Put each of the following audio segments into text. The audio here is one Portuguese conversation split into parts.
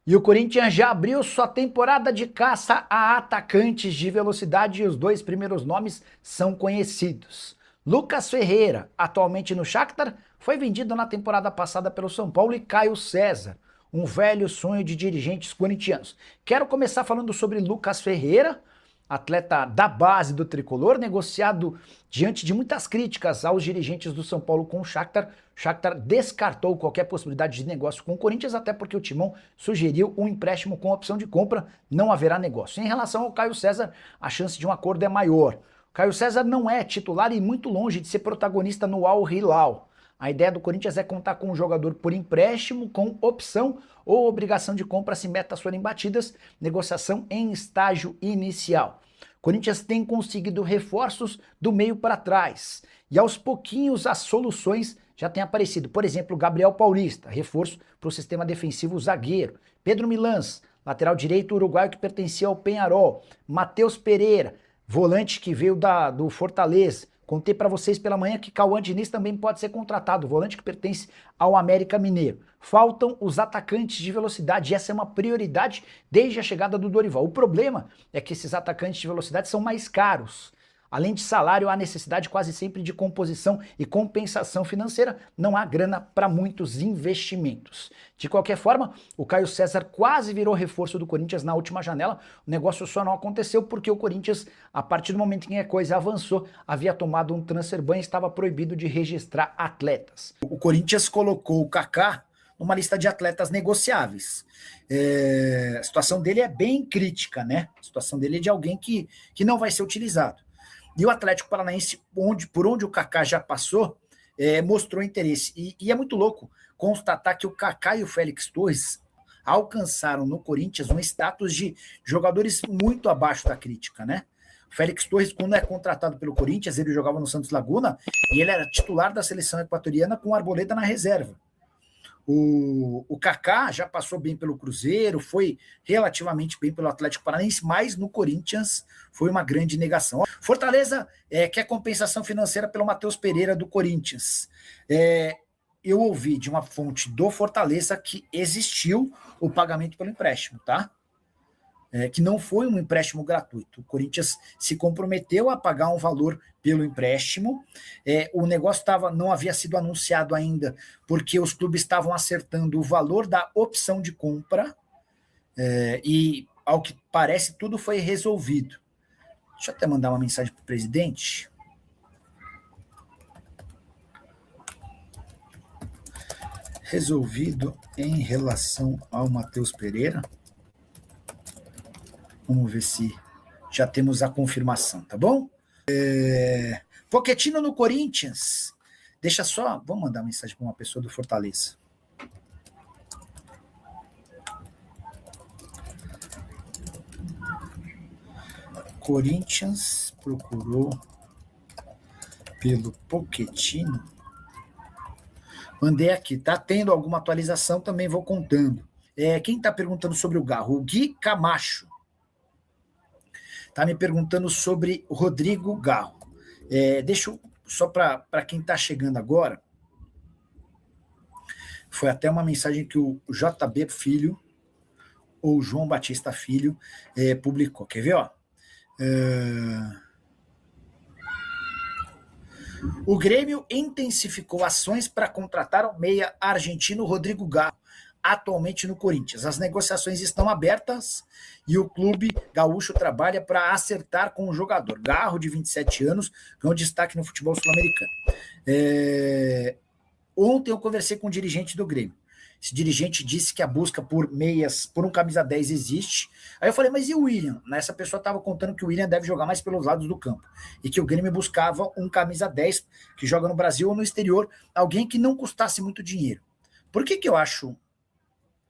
E o Corinthians já abriu sua temporada de caça a atacantes de velocidade e os dois primeiros nomes são conhecidos. Lucas Ferreira, atualmente no Shakhtar, foi vendido na temporada passada pelo São Paulo, e Caio César, um velho sonho de dirigentes corintianos. Quero começar falando sobre Lucas Ferreira, atleta da base do tricolor, negociado diante de muitas críticas aos dirigentes do São Paulo com o Shakhtar. O Shakhtar descartou qualquer possibilidade de negócio com o Corinthians, até porque o Timão sugeriu um empréstimo com opção de compra, não haverá negócio. Em relação ao Caio César, a chance de um acordo é maior. O Caio César não é titular e muito longe de ser protagonista no Al Hilal. A ideia do Corinthians é contar com um jogador por empréstimo, com opção ou obrigação de compra se metas forem batidas, negociação em estágio inicial. O Corinthians tem conseguido reforços do meio para trás e aos pouquinhos as soluções já têm aparecido. Por exemplo, Gabriel Paulista, reforço para o sistema defensivo zagueiro. Pedro Milans, lateral direito uruguaio que pertencia ao Peñarol. Matheus Pereira, volante que veio do Fortaleza. Contei para vocês pela manhã que Cauã Diniz também pode ser contratado, volante que pertence ao América Mineiro. Faltam os atacantes de velocidade, e essa é uma prioridade desde a chegada do Dorival. O problema é que esses atacantes de velocidade são mais caros. Além de salário, há necessidade quase sempre de composição e compensação financeira, não há grana para muitos investimentos. De qualquer forma, o Caio César quase virou reforço do Corinthians na última janela, o negócio só não aconteceu porque o Corinthians, a partir do momento em que a coisa avançou, havia tomado um transfer ban e estava proibido de registrar atletas. O Corinthians colocou o Kaká numa lista de atletas negociáveis. A situação dele é bem crítica, né? A situação dele é de alguém que não vai ser utilizado. E o Atlético Paranaense, por onde o Kaká já passou, mostrou interesse. E é muito louco constatar que o Kaká e o Félix Torres alcançaram no Corinthians um status de jogadores muito abaixo da crítica, né? O Félix Torres, quando é contratado pelo Corinthians, ele jogava no Santos Laguna e ele era titular da seleção equatoriana com o Arboleda na reserva. O Kaká já passou bem pelo Cruzeiro, foi relativamente bem pelo Atlético Paranaense, mas no Corinthians foi uma grande negação. Fortaleza quer compensação financeira pelo Matheus Pereira do Corinthians. Eu ouvi de uma fonte do Fortaleza que existiu o pagamento pelo empréstimo, tá? Que não foi um empréstimo gratuito. O Corinthians se comprometeu a pagar um valor pelo empréstimo. O negócio não havia sido anunciado ainda, porque os clubes estavam acertando o valor da opção de compra, e, ao que parece, tudo foi resolvido. Deixa eu até mandar uma mensagem para o presidente. Resolvido em relação ao Matheus Pereira. Vamos ver se já temos a confirmação, tá bom? Pochettino no Corinthians. Deixa só, vamos mandar uma mensagem para uma pessoa do Fortaleza. Corinthians procurou pelo Pochettino. Mandei aqui, tá tendo alguma atualização, também vou contando. Quem está perguntando sobre o Garro? O Gui Camacho. Está me perguntando sobre o Rodrigo Garro. Deixa eu, só para quem está chegando agora, foi até uma mensagem que o JB Filho, ou João Batista Filho, publicou. Quer ver? Ó? O Grêmio intensificou ações para contratar o meia argentino Rodrigo Garro, atualmente no Corinthians. As negociações estão abertas e o clube gaúcho trabalha para acertar com o jogador. Garro, de 27 anos, ganhou destaque no futebol sul-americano. Ontem eu conversei com um dirigente do Grêmio. Esse dirigente disse que a busca por meias, por um camisa 10 existe. Aí eu falei, mas e o William? Essa pessoa estava contando que o William deve jogar mais pelos lados do campo. E que o Grêmio buscava um camisa 10 que joga no Brasil ou no exterior, alguém que não custasse muito dinheiro. Por que eu acho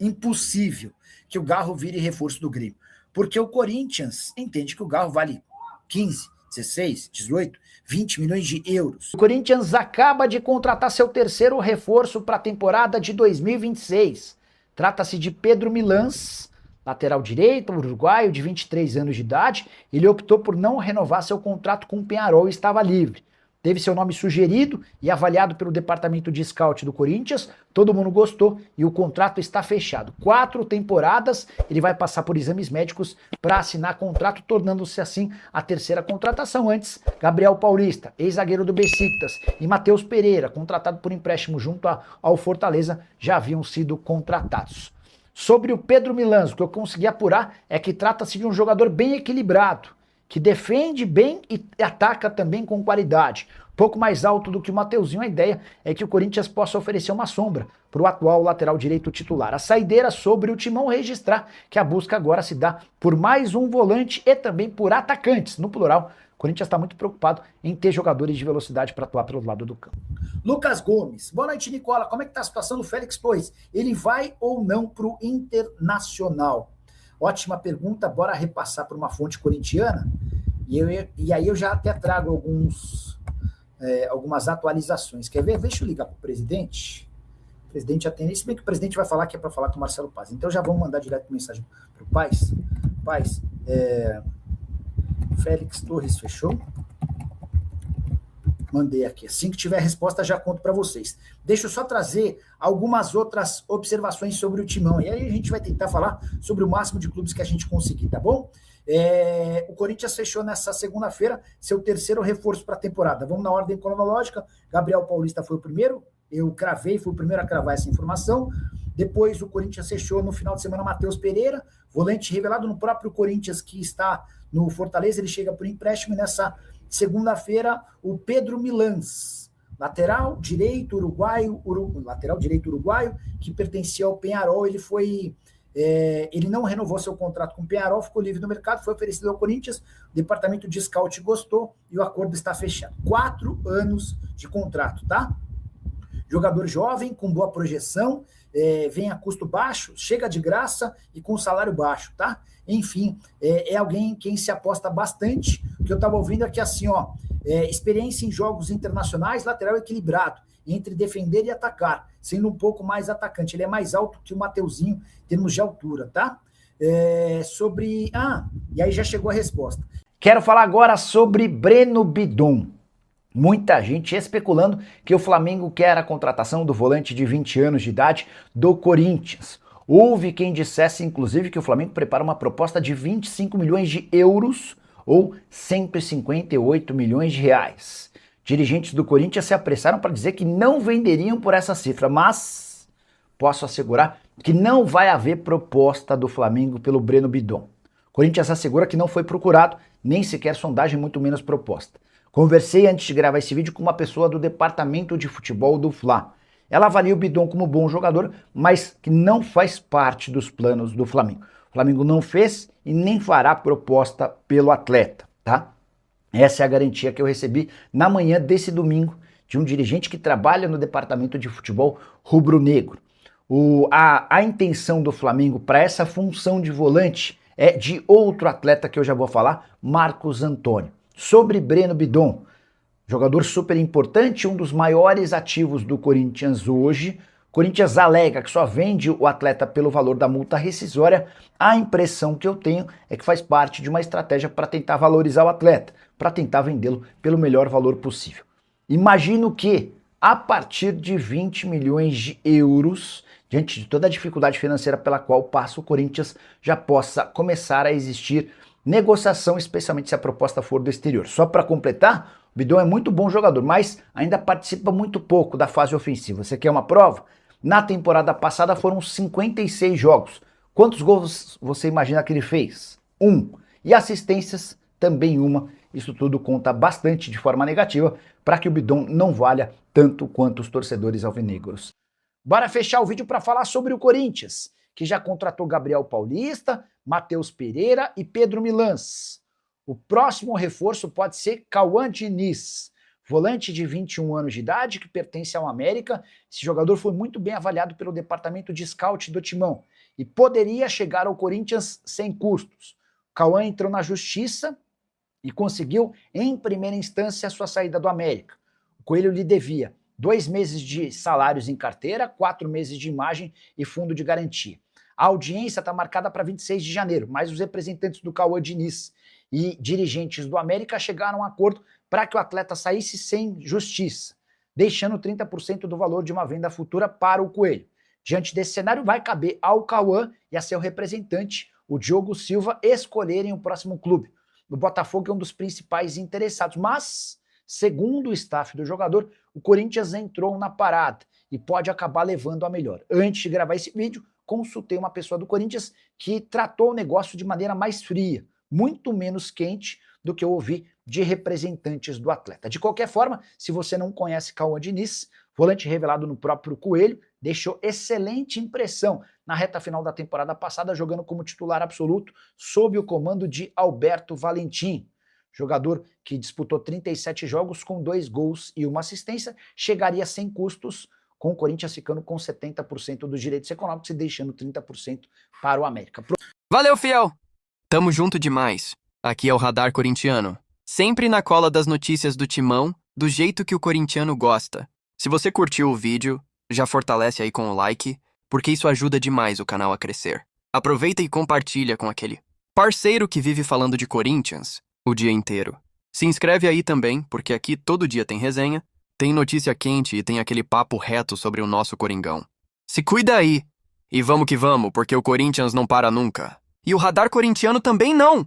impossível que o Garro vire reforço do Grêmio? Porque o Corinthians entende que o Garro vale 15, 16, 18, 20 milhões de euros. O Corinthians acaba de contratar seu terceiro reforço para a temporada de 2026. Trata-se de Pedro Milans, lateral direito, uruguaio, de 23 anos de idade. Ele optou por não renovar seu contrato com o Peñarol e estava livre. teve seu nome sugerido e avaliado pelo departamento de scout do Corinthians, todo mundo gostou e o contrato está fechado. 4 temporadas, ele vai passar por exames médicos para assinar contrato, tornando-se assim a terceira contratação. Antes, Gabriel Paulista, ex-zagueiro do Besiktas, e Matheus Pereira, contratado por empréstimo junto ao Fortaleza, já haviam sido contratados. Sobre o Pedro Milans, o que eu consegui apurar é que trata-se de um jogador bem equilibrado, que defende bem e ataca também com qualidade. Pouco mais alto do que o Mateuzinho, a ideia é que o Corinthians possa oferecer uma sombra para o atual lateral direito titular. A saideira sobre o Timão registrar que a busca agora se dá por mais um volante e também por atacantes, no plural. O Corinthians está muito preocupado em ter jogadores de velocidade para atuar pelo lado do campo. Lucas Gomes, boa noite, Nicola. Como é que está a situação do Félix Torres? Ele vai ou não para o Internacional? Ótima pergunta, bora repassar por uma fonte corintiana, e aí eu já até trago algumas atualizações. Quer ver? Deixa eu ligar para o presidente. O presidente atende, se bem que o presidente vai falar que é para falar com o Marcelo Paz. Então já vamos mandar direto mensagem para o Paz. Paz, Félix Torres fechou? Mandei aqui. Assim que tiver resposta, já conto para vocês. Deixa eu só trazer algumas outras observações sobre o Timão. E aí a gente vai tentar falar sobre o máximo de clubes que a gente conseguir, tá bom? O Corinthians fechou nessa segunda-feira seu terceiro reforço para a temporada. Vamos na ordem cronológica. Gabriel Paulista foi o primeiro. Eu cravei, fui o primeiro a cravar essa informação. Depois o Corinthians fechou no final de semana Matheus Pereira, volante revelado no próprio Corinthians, que está no Fortaleza. Ele chega por empréstimo e nessa segunda-feira, o Pedro Milans, lateral direito uruguaio, que pertencia ao Peñarol. Ele não renovou seu contrato com o Peñarol, ficou livre no mercado, foi oferecido ao Corinthians, o departamento de scout gostou e o acordo está fechado. 4 anos de contrato, tá? Jogador jovem, com boa projeção, vem a custo baixo, chega de graça e com salário baixo, tá? Enfim, é alguém em quem se aposta bastante. O que eu estava ouvindo aqui assim, experiência em jogos internacionais, lateral equilibrado, entre defender e atacar, sendo um pouco mais atacante. Ele é mais alto que o Mateuzinho em termos de altura, tá? E aí já chegou a resposta. Quero falar agora sobre Breno Bidon. Muita gente especulando que o Flamengo quer a contratação do volante de 20 anos de idade do Corinthians. Houve quem dissesse, inclusive, que o Flamengo prepara uma proposta de 25 milhões de euros ou 158 milhões de reais. Dirigentes do Corinthians se apressaram para dizer que não venderiam por essa cifra, mas posso assegurar que não vai haver proposta do Flamengo pelo Breno Bidon. O Corinthians assegura que não foi procurado, nem sequer sondagem, muito menos proposta. Conversei antes de gravar esse vídeo com uma pessoa do departamento de futebol do Fla. Ela avalia o Bidon como bom jogador, mas que não faz parte dos planos do Flamengo. O Flamengo não fez e nem fará proposta pelo atleta, tá? Essa é a garantia que eu recebi na manhã desse domingo de um dirigente que trabalha no departamento de futebol rubro-negro. A intenção do Flamengo para essa função de volante é de outro atleta que eu já vou falar, Marcos Antônio. Sobre Breno Bidon, jogador super importante, um dos maiores ativos do Corinthians hoje. O Corinthians alega que só vende o atleta pelo valor da multa rescisória. A impressão que eu tenho é que faz parte de uma estratégia para tentar valorizar o atleta, para tentar vendê-lo pelo melhor valor possível. Imagino que, a partir de 20 milhões de euros, diante de toda a dificuldade financeira pela qual passa o Corinthians, já possa começar a existir negociação, especialmente se a proposta for do exterior. Só para completar, o Bidon é muito bom jogador, mas ainda participa muito pouco da fase ofensiva. Você quer uma prova? Na temporada passada foram 56 jogos. Quantos gols você imagina que ele fez? 1. E assistências, também 1. Isso tudo conta bastante de forma negativa para que o Bidon não valha tanto quanto os torcedores alvinegros. Bora fechar o vídeo para falar sobre o Corinthians, que já contratou Gabriel Paulista, Matheus Pereira e Pedro Milans. O próximo reforço pode ser Cauã Diniz, volante de 21 anos de idade que pertence ao América. Esse jogador foi muito bem avaliado pelo departamento de scout do Timão e poderia chegar ao Corinthians sem custos. Cauã entrou na justiça e conseguiu, em primeira instância, a sua saída do América. O Coelho lhe devia 2 meses de salários em carteira, 4 meses de imagem e fundo de garantia. A audiência está marcada para 26 de janeiro, mas os representantes do Cauã Diniz e dirigentes do América chegaram a um acordo para que o atleta saísse sem justiça, deixando 30% do valor de uma venda futura para o Coelho. Diante desse cenário, vai caber ao Cauã e a seu representante, o Diogo Silva, escolherem o próximo clube. O Botafogo é um dos principais interessados, mas, segundo o staff do jogador, o Corinthians entrou na parada e pode acabar levando a melhor. Antes de gravar esse vídeo, consultei uma pessoa do Corinthians que tratou o negócio de maneira mais fria, muito menos quente do que eu ouvi de representantes do atleta. De qualquer forma, se você não conhece Cauã Diniz, volante revelado no próprio Coelho, deixou excelente impressão na reta final da temporada passada, jogando como titular absoluto sob o comando de Alberto Valentim. Jogador que disputou 37 jogos com 2 gols e 1 assistência, chegaria sem custos, com o Corinthians ficando com 70% dos direitos econômicos e deixando 30% para o América. Valeu, fiel! Tamo junto demais. Aqui é o Radar Corintiano. Sempre na cola das notícias do Timão, do jeito que o corintiano gosta. Se você curtiu o vídeo, já fortalece aí com o like, porque isso ajuda demais o canal a crescer. Aproveita e compartilha com aquele parceiro que vive falando de Corinthians o dia inteiro. Se inscreve aí também, porque aqui todo dia tem resenha, tem notícia quente e tem aquele papo reto sobre o nosso Coringão. Se cuida aí! E vamos que vamos, porque o Corinthians não para nunca. E o Radar Corintiano também não!